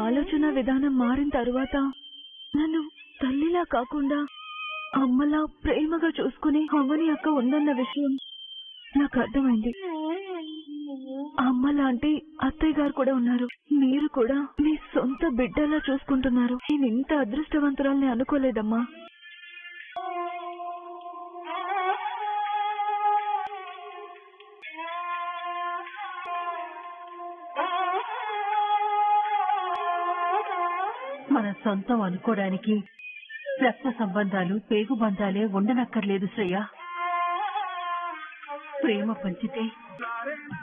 ఆలోచన విధానం మారిన తరువాత నన్ను తల్లిలా కాకుండా అమ్మలా ప్రేమగా చూసుకుని అవని అక్క ఉందన్న విషయం నాకు అర్థమైంది. అమ్మ లాంటి అత్తయ్య గారు కూడా ఉన్నారు. మీరు కూడా మీ సొంత బిడ్డలా చూసుకుంటున్నారు. నేను ఇంత అదృష్టవంతురాల్ని అనుకోలేదమ్మా. మన సొంతం అనుకోవడానికి రక్త సంబంధాలు పేగు బంధాలే ఉండనక్కర్లేదు శ్రేయ. ప్రేమ పంచితే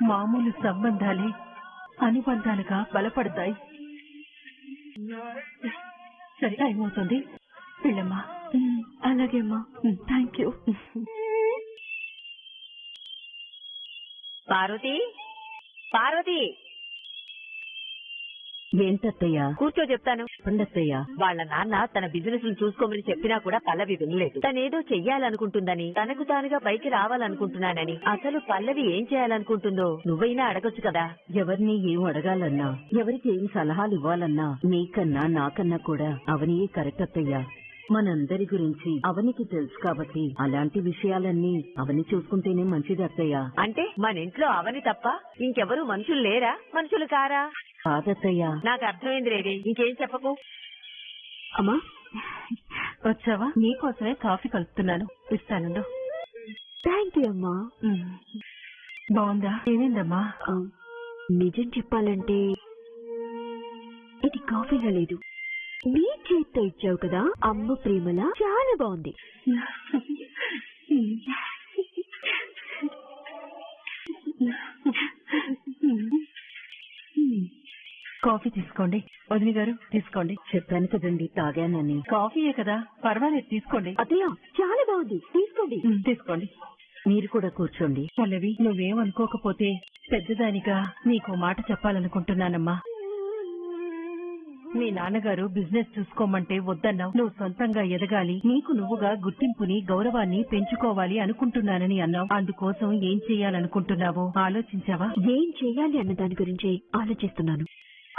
మామూలు సంబంధాలే అనుబంధాలుగా బలపడతాయి. సరే, టైం అవుతుంది, వెళ్ళమ్మా. అలాగే అమ్మా, థ్యాంక్ యూ. పార్వతి, పార్వతి, ఏంటత్తయ్యా? కూర్చో చెప్తాను. పండత్తయ్యా, వాళ్ళ నాన్న తన బిజినెస్ ను చూసుకోమని చెప్పినా కూడా పల్లవి వినలేదు. తనేదో చెయ్యాలనుకుంటుందని, తనకు తానుగా పైకి రావాలనుకుంటున్నానని. అసలు పల్లవి ఏం చేయాలనుకుంటుందో నువ్వైనా అడగొచ్చు కదా. ఎవరిని ఏం అడగాలన్నా, ఎవరికి ఏం సలహాలు ఇవ్వాలన్నా నీకన్నా నాకన్నా కూడా అవనియే కరెక్ట్ అత్తయ్యా. మనందరి గురించి అవనికి తెలుసు కాబట్టి అలాంటి విషయాలన్నీ అవని చూసుకుంటేనే మంచిది అత్తయ్య. అంటే మన ఇంట్లో అవని తప్ప ఇంకెవరు మనుషులు లేరా? మనుషులు కారా? కాదత్తయ్య. నాకు అర్థమైంది రేవి, ఇంకేం చెప్పకు. అమ్మా వచ్చావా? నీకోసమే కాఫీ కలుపుతున్నాను, ఇస్తాను. థ్యాంక్ యూ అమ్మా. బాగుందా? ఏమైందమ్మా? నిజం చెప్పాలంటే ఇది కాఫీగా లేదు, నీ చేత్తో ఇచ్చావు కదా, అమ్మ ప్రేమలా చాలా బాగుంది. కాఫీ తీసుకోండి. వదిన గారు తీసుకోండి. చెప్పాను కదండి తాగానని. కాఫీయే కదా, పర్వాలేదు తీసుకోండి. అత్తయ్య చాలా బాగుంది, తీసుకోండి. తీసుకోండి. మీరు కూడా కూర్చోండి. పల్లవి, నువ్వేమనుకోకపోతే పెద్దదానిగా నీకు మాట చెప్పాలనుకుంటున్నానమ్మా. మీ నాన్నగారు బిజినెస్ చూసుకోమంటే వద్దన్నావు. నువ్వు సొంతంగా ఎదగాలి, నీకు నువ్వుగా గుర్తింపుని గౌరవాన్ని పెంచుకోవాలి అనుకుంటున్నానని అన్నావు. అందుకోసం ఏం చెయ్యాలనుకుంటున్నావో ఆలోచించావా? ఏం చెయ్యాలి అన్న దాని గురించి ఆలోచిస్తున్నాను.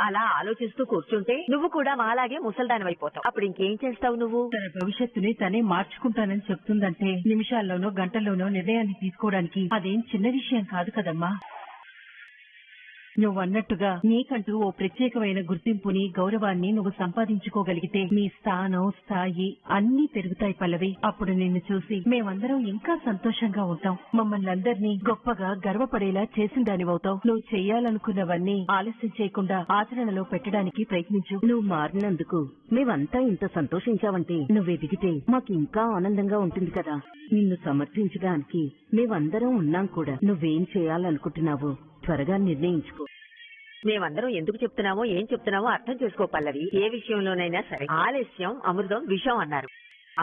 అలా ఆలోచిస్తూ కూర్చుంటే నువ్వు కూడా మాలాగే ముసల్దానివైపోతావు. అప్పుడు ఇంకేం చేస్తావు నువ్వు? తన భవిష్యత్తుని తనే మార్చుకుంటానని చెప్తుందంటే నిమిషాల్లోనో గంటల్లోనో నిర్ణయాన్ని తీసుకోవడానికి అదేం చిన్న విషయం కాదు కదమ్మా. నువ్వన్నట్టుగా నీకంటూ ఓ ప్రత్యేకమైన గుర్తింపుని గౌరవాన్ని నువ్వు సంపాదించుకోగలిగితే మీ స్థానం స్థాయి అన్నీ పెరుగుతాయి పల్లవి. అప్పుడు నిన్ను చూసి మేమందరం ఇంకా సంతోషంగా ఉంటాం. మమ్మల్ని అందరినీ గొప్పగా గర్వపడేలా చేసిన దానివవుతావు. నువ్వు చెయ్యాలనుకున్నవన్నీ ఆలస్యం చేయకుండా ఆచరణలో పెట్టడానికి ప్రయత్నించు. నువ్వు మారినందుకు మేమంతా ఇంత సంతోషించావంటే నువ్వెదిగితే మాకు ఇంకా ఆనందంగా ఉంటుంది కదా. నిన్ను సమర్థించడానికి మేమందరం ఉన్నాం కూడా. నువ్వేం చేయాలనుకుంటున్నావో త్వరగా నిర్ణయించుకో. మేమందరం ఎందుకు చెప్తున్నామో ఏం చెప్తున్నామో అర్థం చేసుకో పల్లవి. ఏ విషయంలోనైనా సరే ఆలస్యం అమృతం విషం అన్నారు.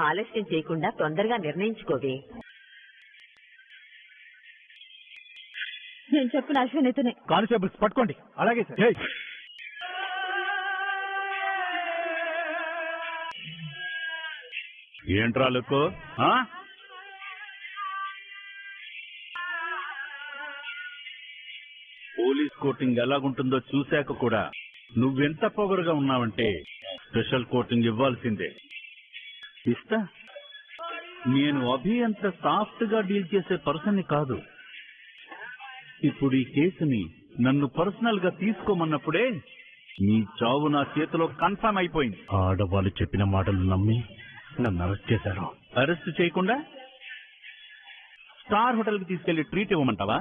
ఆలస్యం చేయకుండా తొందరగా నిర్ణయించుకోవే. నేను చెప్పిన అశ్వినితోనే. కానిస్టేబుల్స్ పట్టుకోండి. అలాగే సార్. ఏంట్రా లుక్కు? పోలీస్ కోటింగ్ ఎలాగుంటుందో చూశాక కూడా నువ్వెంత పొగరుగా ఉన్నావంటే స్పెషల్ కోటింగ్ ఇవ్వాల్సిందే. ఇస్తా. నేను అభి అంత సాఫ్ట్ గా డీల్ చేసే పర్సన్ని కాదు. ఇప్పుడు ఈ కేసుని నన్ను పర్సనల్ గా తీసుకోమన్నప్పుడే నీ చావు నా చేతిలో కన్ఫర్మ్ అయిపోయింది. ఆడవాళ్ళు చెప్పిన మాటలు నమ్మి నన్ను అరెస్ట్ చేశారు. అరెస్ట్ చేయకుండా స్టార్ హోటల్ కి తీసుకెళ్లి ట్రీట్ ఇవ్వమంటావా?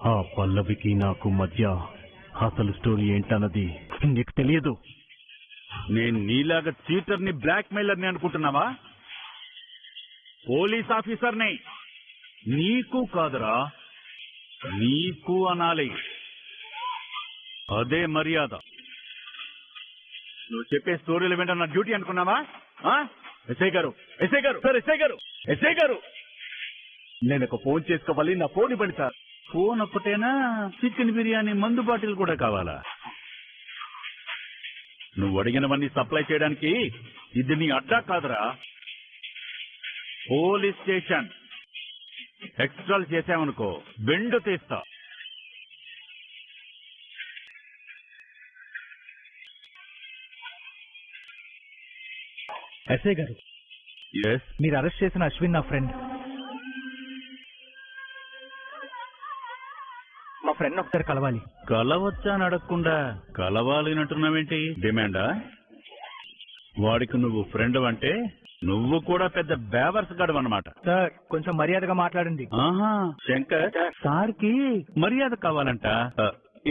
ఆ పల్లవికి నాకు మధ్య అసలు స్టోరీ ఏంటన్నది నీకు తెలియదు. నేను నీలాగా చీటర్ని బ్లాక్ మెయిలర్ని అనుకుంటున్నావా? పోలీస్ ఆఫీసర్ని. నీకు కాదురా, నీకు అనాలి. అదే మర్యాద. నువ్వు చెప్పే స్టోరీలు వింటే నా డ్యూటీ అనుకున్నావా? ఎస్ఐ గారు, ఎస్ఐ గారు, సార్ ఎస్ఐ గారు, ఎస్ఐ గారు, నేను ఒక ఫోన్ చేసుకోవాలి. నా ఫోన్ ఇవ్వండి సార్. ఫోన్ ఒక్కటేనా? చికెన్ బిర్యానీ మందు బాటిల్ కూడా కావాలా? నువ్వు అడిగినవన్నీ సప్లై చేయడానికి ఇది నీ అడ్డా కాదురా, పోలీస్ స్టేషన్. ఎక్స్ట్రాలు చేశామనుకో బెండు తీస్తా. ఎస్ఐ గారు, ఎస్, మీరు అరెస్ట్ చేసిన అశ్విన్ నా ఫ్రెండ్. మా ఫ్రెండ్ ఒకసారి కలవాలి. కలవచ్చా అని అడగకుండా కలవాలినట్టున్నావేంటి? డిమాండా? వాడికి నువ్వు ఫ్రెండ్ అంటే నువ్వు కూడా పెద్ద బేవర్స్ గడవు అన్నమాట. సార్, కొంచెం మర్యాదగా మాట్లాడండి. ఆహా, శంకర్, సార్ కి మర్యాద కావాలంట.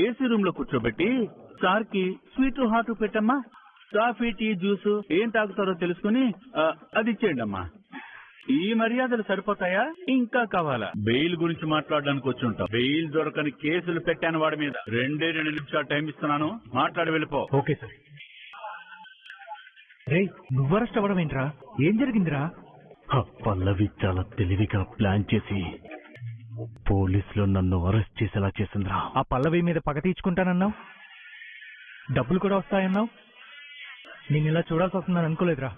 ఏసీ రూమ్ లో కూర్చోబెట్టి సార్ కి స్వీట్ హాట్ పెట్టమ్మా. కాఫీ, టీ, జ్యూస్ ఏం తాగుతారో తెలుసుకుని అది ఇచ్చేయండి అమ్మా. ఈ మర్యాదలు సరిపోతాయా? ఇంకా కావాలా? బెయిల్ గురించి మాట్లాడడానికి వచ్చి ఉంటాం. బెయిల్ దొరకని కేసులు పెట్టాను వాడి మీద. 2 నిమిషాలు టైం ఇస్తున్నాను, మాట్లాడి వెళ్ళిపో. Okay sir. రే, నువ్వు అరెస్ట్ అవ్వడం ఏంట్రా? ఏం జరిగిందిరా? పల్లవి చాలా తెలివిగా ప్లాన్ చేసి పోలీసులు నన్ను అరెస్ట్ చేసేలా చేసిందిరా. ఆ పల్లవి మీద పగ తీర్చుకుంటానన్నావు, డబ్బులు కూడా వస్తాయన్నావు. నేను ఇలా చూడాల్సి వస్తుందని అనుకోలేదురా.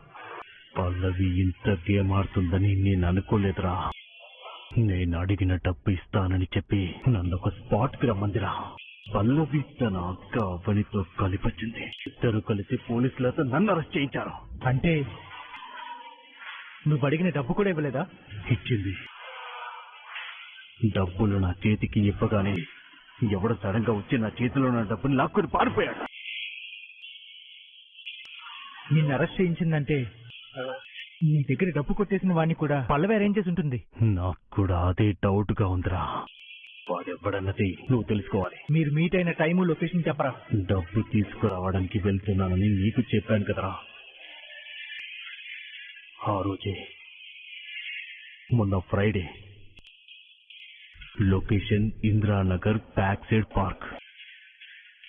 పల్లవి ఇంత గేమ్ ఆడుతుందని నేను అనుకోలేదురా. నేను అడిగిన డబ్బు ఇస్తానని చెప్పి నన్ను ఒక స్పాట్ కి రమ్మందిరా. పల్లవి తన అక్క అవనితో కలిపొచ్చింది. ఇద్దరు కలిసి పోలీసులతో నన్ను అరెస్ట్ చేయించారు. అంటే నువ్వు అడిగిన డబ్బు కూడా ఇవ్వలేదా? ఇచ్చింది. డబ్బులు నా చేతికి ఇవ్వగానే ఎవడు సడన్ గా వచ్చి నా చేతిలో ఉన్న డబ్బుని లాక్కుని పారిపోయాడు. నిన్ను అరెస్ట్ చేయించిందంటే నీ దగ్గర డబ్బు కొట్టేసిన వాడిని కూడా పల్లవి అరేంజ్ చేసి ఉంటుంది. నాకు కూడా అదే డౌట్ గా ఉందిరా. వాడెవ్వడన్నది నువ్వు తెలుసుకోవాలి. మీరు మీట్ అయిన టైము, లొకేషన్ చెప్పరా? డబ్బు తీసుకురావడానికి వెళ్తున్నానని నీకు చెప్పాను కదరా. ఆ రోజే మొన్న Friday. Location Indiranagar back side park.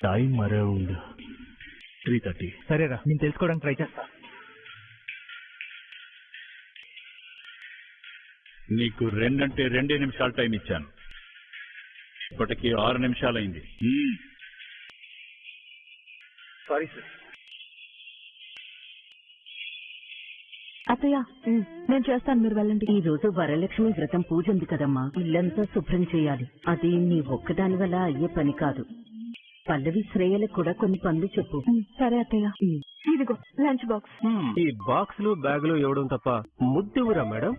Time around 3:30. సరేరా, నేను తెలుసుకోవడానికి ట్రై చేస్తా. నీకు 2 అంటే 2 నిమిషాలు టైం ఇచ్చాను. ఇప్పటికి 6 నిమిషాలైంది. Sorry sir. అత్తయ్య, నేను చేస్తాను, మీరు వెళ్ళండి. ఈ రోజు వరలక్ష్మి వ్రతం పూజ ఉంది కదమ్మా. ఇల్లంతా శుభ్రం చేయాలి. అది నీ ఒక్కదాని వల్ల అయ్యే పని కాదు. పల్లవి, శ్రేయలకు కూడా కొన్ని పనులు చెప్పు. సరే అత్తయ్య. ఇదిగో లంచ్ బాక్స్. ఈ బాక్సులు బ్యాగులు ఇవ్వడం తప్ప ముద్దువురా మేడం?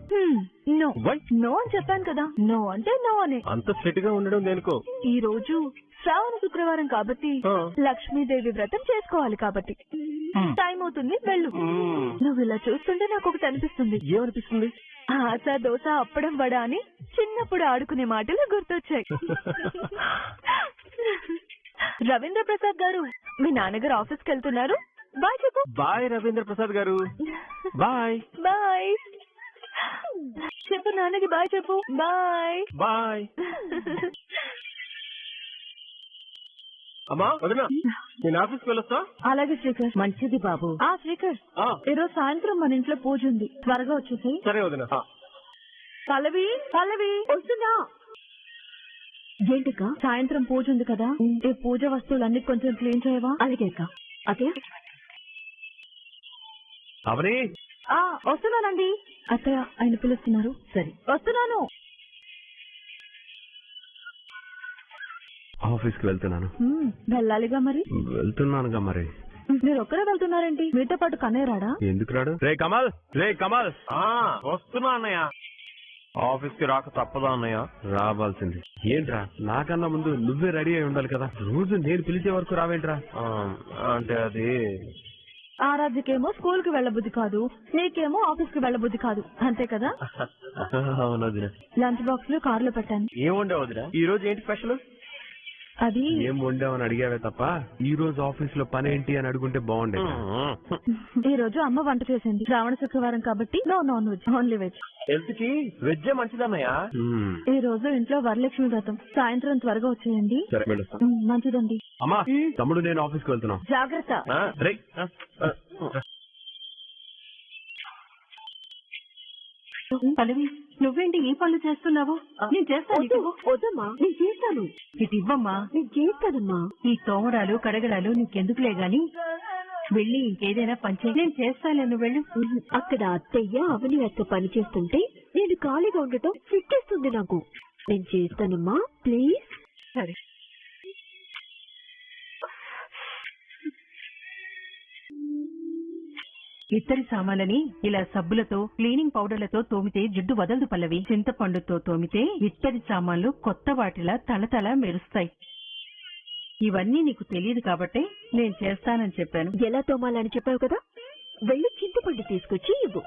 No Why? నో అని చెప్పాను కదా. నో అంటే నో అనే. అంత స్ట్రిక్ట్ గా ఉండడం దేనికో? ఈ రోజు శ్రావణ శుక్రవారం కాబట్టి లక్ష్మీదేవి వ్రతం చేసుకోవాలి కాబట్టి టైం అవుతుంది, వెళ్ళు. నువ్వు ఇలా చూస్తుంటే నాకు ఒకటి అనిపిస్తుంది. ఏమనిపిస్తుంది? ఆశ, దోశ, అప్పడం, వడ అని చిన్నప్పుడు ఆడుకునే మాటలు గుర్తొచ్చాయి. రవీంద్ర ప్రసాద్ గారు, మీ నాన్నగారు ఆఫీస్కి వెళ్తున్నారు. బాయ్ చెప్పు. బాయ్ రవీంద్ర ప్రసాద్ గారు. బాయ్ బాయ్ చెప్పు, నాన్నకి బాయ్ చెప్పు. Bye bye. అమ్మా వదినా, నేను ఆఫీస్కి వెళ్ళొస్తా. అలాగే శ్రీకర్. మంచిది బాబు. శ్రీకర్, ఈరోజు సాయంత్రం మన ఇంట్లో పూజ ఉంది, త్వరగా వచ్చేసాయి. సరే వదినా. పల్లవి, పల్లవి వస్తున్నా. ఏంటిక, సాయంత్రం పూజ ఉంది కదా, ఈ పూజ వస్తువులన్నీ కొంచెం క్లీన్ చేయవా? అలాగే అక్క. అదే అవని, వస్తున్నానండి. అత్తయ్య, ఆయన పిలుస్తున్నారు. సరే, వస్తున్నాను. ఆఫీస్కి వెళ్తున్నాను. వెళ్ళాలిగా మరి. వెళ్తున్నానుగా మరి. మీరు ఒక్కరే వెళ్తున్నారేంటి? మీతో పాటు కన్నయ్య రాడా? ఎందుకు రాడు? రే కమల్, వస్తున్నా అన్నయ్య. ఆఫీస్ కి రాక తప్పదా అన్నయ్య? రావాల్సింది. ఏంట్రా, నాకన్నా ముందు నువ్వే రెడీ అయి ఉండాలి కదా. రోజు నేను పిలిచే వరకు రావేంట్రా? అంటే అది ఆరాధ్యకేమో స్కూల్ కి వెళ్ళబుద్ధి కాదు, నీకేమో ఆఫీస్ కి వెళ్ళబుద్ధి కాదు, అంతే కదా. అవును వదిన. లంచ్ బాక్స్ లో కారులో పెట్టాను. ఏం వండావు వదిన? ఈ రోజు ఏంటి స్పెషల్? అది ఏం వండావని అడిగావే తప్ప ఈ రోజు ఆఫీస్ లో పని ఏంటి అని అడుగుంటే బాగుండే. ఈ రోజు అమ్మ వంట చేసింది. శ్రావణ శుక్రవారం కాబట్టి no non veg, only veg. Health కి వెజ్ మంచిదన్నయ్యా. ఈ రోజు ఇంట్లో వరలక్ష్మి వ్రతం. సాయంత్రం త్వరగా వచ్చేయండి. సరే వెళ్ళొస్తా. మంచిదండి. అమ్మా, తమ్ముడు నేను ఆఫీస్ కి వెళ్తున్నా. జాగ్రత్త. పల్లవి, నువ్వేంటి ఈ పనులు చేస్తున్నావు? నేను చేస్తాను. వద్దమ్మా, నేను చేస్తాను. ఇటు ఇవ్వమ్మా. నేను చేస్తానమ్మా. ఈ తోమరాలు కడగడాలు నీకెందుకులే గాని వెళ్ళి ఇంకేదైనా పని చేయి. నేను చేస్తాను, నువ్వు వెళ్ళు. అక్కడ అత్తయ్య అవని అత్త పని చేస్తుంటే నేను ఖాళీగా ఉండటం ఫిట్టేస్తుంది నాకు. నేను చేస్తానమ్మా, ప్లీజ్. సరే. ఇత్తడి సామాన్లని ఇలా సబ్బులతో క్లీనింగ్ పౌడర్లతో తోమితే జిడ్డు వదలదు పల్లవి. చింతపండుతో తోమితే ఇత్తడి సామాన్లు కొత్త వాటిలా తలతల మెరుస్తాయి. ఇవన్నీ నీకు తెలియదు కాబట్టే నేను చేస్తానని చెప్పాను. ఎలా తోమాలని చెప్పావు కదా, వెళ్ళి చింతపండు తీసుకొచ్చి ఇవ్వు.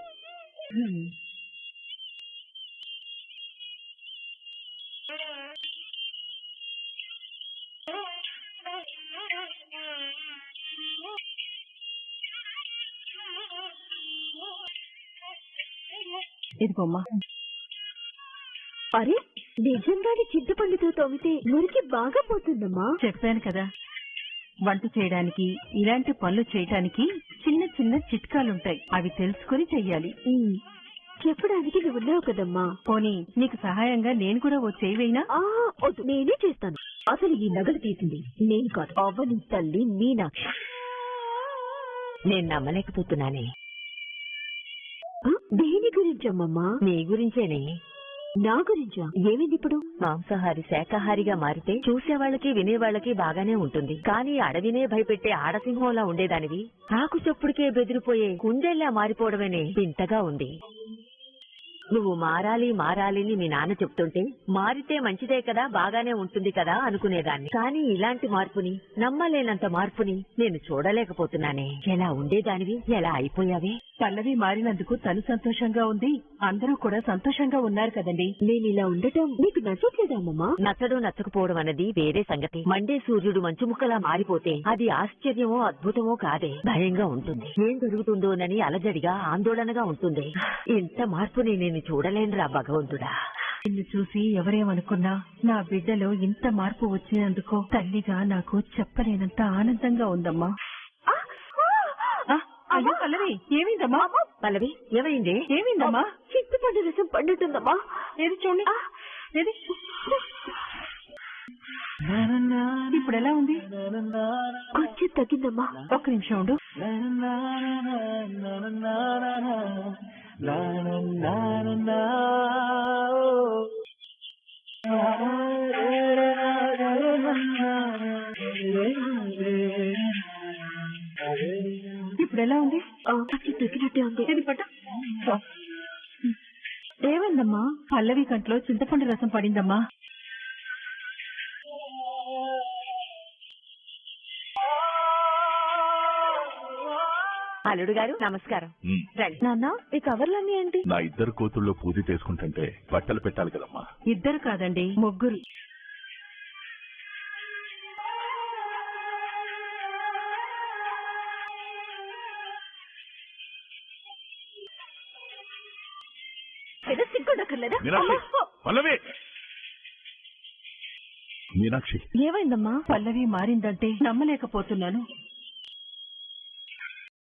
ఇదిగోమ్మా. అరే, నిజంగానే చింతపండుతో తోమితే మురికి బాగా పోతుందమ్మా. చెప్పాను కదా, వంట చేయడానికి ఇలాంటి పనులు చేయటానికి చిన్న చిన్న చిట్కాలుంటాయి. అవి తెలుసుకుని చెయ్యాలి. చెప్పడానికి నువ్వు ఉన్నావు కదమ్మా. పోనీ నీకు సహాయంగా నేను కూడా ఓ చేయవేనా? వద్దు, నేనే చేస్తాను. అసలు ఈ నగలు తీసింది నేను కాదు, అవ్వని తల్లి మీనాక్షి. నేను నమ్మలేకపోతున్నానే. దేని గురించమ్మమ్మా? నీ గురించేనే. నా గురించా? ఏమైంది ఇప్పుడు? మాంసాహారి శాకాహారిగా మారితే చూసేవాళ్ళకి వినేవాళ్ళకి బాగానే ఉంటుంది. కానీ అడవినే భయపెట్టే ఆడసింహంలా ఉండేదానివి నాకు చెప్పుడికే బెదిరిపోయే కుందేళ్లా మారిపోవడమేనే వింతగా ఉంది. నువ్వు మారాలి మారాలిని మీ నాన్న చెప్తుంటే మారితే మంచిదే కదా, బాగానే ఉంటుంది కదా అనుకునేదాన్ని. కానీ ఇలాంటి మార్పుని, నమ్మలేనంత మార్పుని నేను చూడలేకపోతున్నానే. ఎలా ఉండేదానివి ఎలా అయిపోయావే? పల్లవి మారినందుకు తను సంతోషంగా ఉంది, అందరూ కూడా సంతోషంగా ఉన్నారు కదండి. నేను ఇలా ఉండటం నీకు నచ్చట్లేదమ్మా? నచ్చడం నచ్చకపోవడం అన్నది వేరే సంగతి. మండే సూర్యుడు మంచు ముక్కలా మారిపోతే అది ఆశ్చర్యమో అద్భుతమో కాదే, భయంగా ఉంటుంది. ఏం జరుగుతుందోనని అలజడిగా ఆందోళనగా ఉంటుంది. ఇంత మార్పుని నేను చూడలేనురా భగవంతుడా. నిన్ను చూసి ఎవరేమనుకున్నా నా బిడ్డలో ఇంత మార్పు వచ్చినందుకు తల్లిగా నాకు చెప్పలేనంత ఆనందంగా ఉందమ్మా. అయ్యో పల్లవి, ఏమైందమ్మా? పల్లవి, ఏమైంది? ఏమైందమ్మా? చింతపండు రసం పండుతుందమ్మా. ఏది చూడండి, ఏది? ఇప్పుడు ఎలా ఉంది? కొంచెం తగ్గిందమ్మా. ఒక్క నిమిషం ఉండు. ఇప్పుడు ఎలా ఉంది? కొంచెం తగ్గినట్టే ఉంది. ఇది పట్టు. ఏమైందమ్మా? పల్లవి కంట్లో చింతపండు రసం పడిందమ్మా. అల్లుడు గారు నమస్కారం. రండి. నాన్న, ఈ కవర్లన్నీ ఏంటి? నా ఇద్దరు కూతుళ్ళు పూజ చేసుకుంటుంటే బట్టలు పెట్టాలి కదమ్మా. ఇద్దరు కాదండి, ముగ్గురు. సిగ్గుండక్కర్లేదా? మీనాక్షి, పల్లవి, మీనాక్షి, ఏమైందమ్మా? పల్లవి మారిందంటే నమ్మలేకపోతున్నాను.